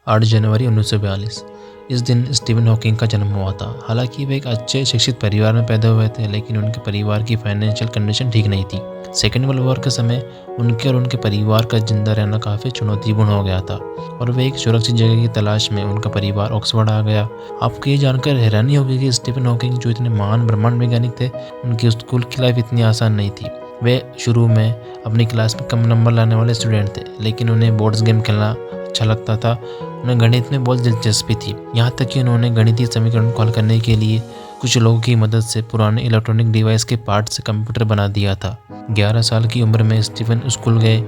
8 जनवरी 1942। इस दिन Stephen Hawking का जन्म हुआ था। हालांकि वे एक अच्छे शिक्षित परिवार में पैदा हुए थे, लेकिन उनके परिवार की फाइनेंशियल कंडीशन ठीक नहीं थी। सेकेंड वर्ल्ड वॉर के समय उनके और उनके परिवार का जिंदा रहना काफ़ी चुनौतीपूर्ण हो गया था और वे एक सुरक्षित जगह की तलाश में उनका परिवार ऑक्सफोर्ड आ गया। आपको ये जानकर हैरानी होगी कि स्टीफन हॉकिंग जो इतने महान ब्रह्मांड वैज्ञानिक थे, उनकी स्कूल की लाइफ इतनी आसान नहीं थी। वे शुरू में अपनी क्लास में कम नंबर लाने वाले स्टूडेंट थे, लेकिन उन्हें बोर्ड्स गेम खेलना अच्छा लगता था। उन्हें गणित में बहुत दिलचस्पी थी, यहाँ तक कि उन्होंने गणितीय समीकरण को हल करने के लिए कुछ लोगों की मदद से पुराने इलेक्ट्रॉनिक डिवाइस के पार्ट से कंप्यूटर बना दिया था। 11 साल की उम्र में स्टीफन स्कूल गए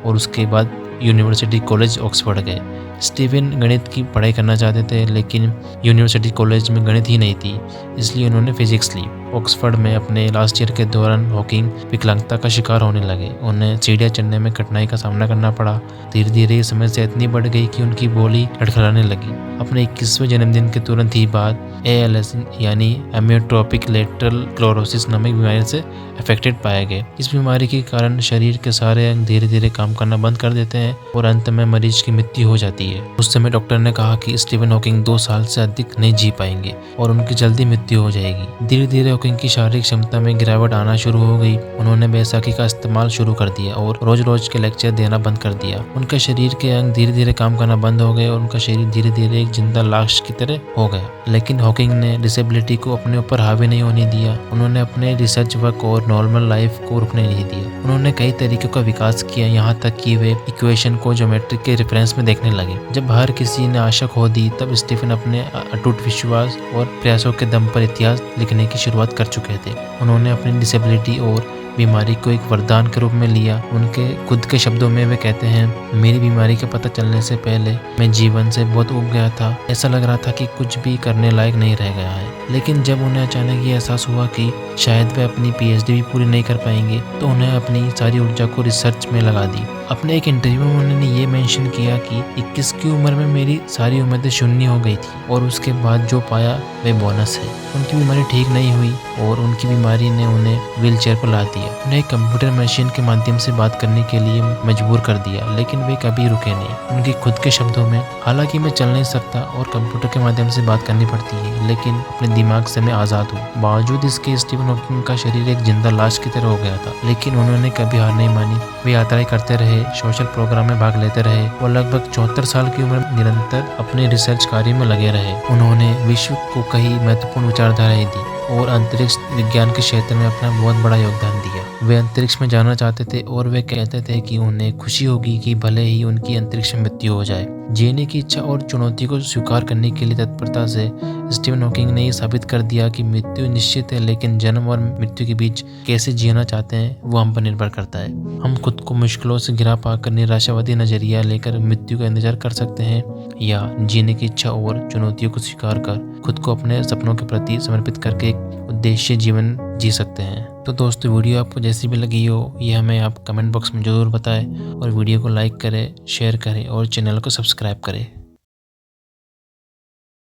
और उसके बाद यूनिवर्सिटी कॉलेज ऑक्सफोर्ड गए। स्टीफन गणित की पढ़ाई करना चाहते थे, लेकिन यूनिवर्सिटी कॉलेज में गणित ही नहीं थी, इसलिए उन्होंने फिजिक्स ली। ऑक्सफोर्ड में अपने लास्ट ईयर के दौरान हॉकिंग विकलांगता का शिकार होने लगे। उन्हें सीढ़ियाँ चढ़ने में कठिनाई का सामना करना पड़ा। धीरे धीरे ये समस्या इतनी बढ़ गई कि उनकी बोली लड़खड़ाने लगी। अपने 21वें जन्मदिन के तुरंत ही बाद ALS यानी एमियोट्रोपिक लेटरल क्लोरोसिस नामक बीमारी से अफेक्टेड पाए गए। इस बीमारी के कारण शरीर के सारे अंग धीरे धीरे काम करना बंद कर देते हैं और अंत में मरीज की मृत्यु हो जाती है। उस समय डॉक्टर ने कहा कि स्टीफन हॉकिंग 2 साल से अधिक नहीं जी पाएंगे और उनकी जल्दी मृत्यु हो जाएगी। धीरे धीरे हॉकिंग की शारीरिक क्षमता में गिरावट आना शुरू हो गई। उन्होंने बैसाखी का इस्तेमाल शुरू कर दिया और रोज रोज के लेक्चर देना बंद कर दिया। उनके शरीर के अंग धीरे धीरे काम करना बंद हो गए और उनका शरीर धीरे धीरे एक जिंदा लाश की तरह हो गया। लेकिन हॉकिंग ने डिसेबिलिटी को अपने ऊपर हावी नहीं होने दिया। उन्होंने अपने रिसर्च वर्क और नॉर्मल लाइफ को रुकने नहीं दिया। उन्होंने कई तरीकों का विकास किया, यहाँ तक कि वे इक्वेशन को ज्योमेट्री के रेफरेंस में देखने लगे। जब हर किसी ने आशा खो दी, तब स्टीफन अपने अटूट विश्वास और प्रयासों के दम पर इतिहास लिखने की शुरुआत कर चुके थे। उन्होंने अपनी डिसेबिलिटी और बीमारी को एक वरदान के रूप में लिया। उनके खुद के शब्दों में वे कहते हैं, मेरी बीमारी का पता चलने से पहले मैं जीवन से बहुत ऊब गया था। ऐसा लग रहा था कि कुछ भी करने लायक नहीं रह गया है। लेकिन जब उन्हें अचानक ये एहसास हुआ कि शायद वे अपनी PhD भी पूरी नहीं कर पाएंगे, तो उन्हें अपनी सारी ऊर्जा को रिसर्च में लगा दी। अपने एक इंटरव्यू में उन्होंने ये मेंशन किया कि 21 की उम्र में मेरी सारी उम्मीदें शून्य हो गई थी और उसके बाद जो पाया वे बोनस है। उनकी बीमारी ठीक नहीं हुई और उनकी बीमारी ने उन्हें व्हीलचेयर पर ला दिया। उन्हें कंप्यूटर मशीन के माध्यम से बात करने के लिए मजबूर कर दिया, लेकिन वे कभी रुके नहीं। उनके खुद के शब्दों में, हालांकि मैं चल नहीं सकता और कंप्यूटर के माध्यम से बात करनी पड़ती है, लेकिन अपने दिमाग से मैं आज़ाद हूँ। बावजूद इसके स्टीफन हॉकिंग का शरीर एक जिंदा लाश की तरह हो गया था, लेकिन उन्होंने कभी हार नहीं मानी। वे यात्राएं करते रहे, सोशल प्रोग्राम में भाग लेते रहे और लगभग 74 साल की उम्र में निरंतर अपने रिसर्च कार्य में लगे रहे। उन्होंने विश्व को कई महत्वपूर्ण विचारधाराएं दी और अंतरिक्ष विज्ञान के क्षेत्र में अपना बहुत बड़ा योगदान दिया। वे अंतरिक्ष में जाना चाहते थे और वे कहते थे कि उन्हें खुशी होगी कि भले ही उनकी अंतरिक्ष में मृत्यु हो जाए। जीने की इच्छा और चुनौती को स्वीकार करने के लिए तत्परता से स्टीफन हॉकिंग ने यह साबित कर दिया कि मृत्यु निश्चित है, लेकिन जन्म और मृत्यु के बीच कैसे जीना चाहते हैं वो हम पर निर्भर करता है। हम खुद को मुश्किलों से घिरा पाकर निराशावादी नजरिया लेकर मृत्यु का इंतजार कर सकते हैं, या जीने की इच्छा और चुनौतियों को स्वीकार कर खुद को अपने सपनों के प्रति समर्पित करके एक उद्देश्य जीवन जी सकते हैं। तो दोस्तों, वीडियो आपको जैसी भी लगी हो ये हमें आप कमेंट बॉक्स में ज़रूर बताएं और वीडियो को लाइक करें, शेयर करें और चैनल को सब्सक्राइब करें।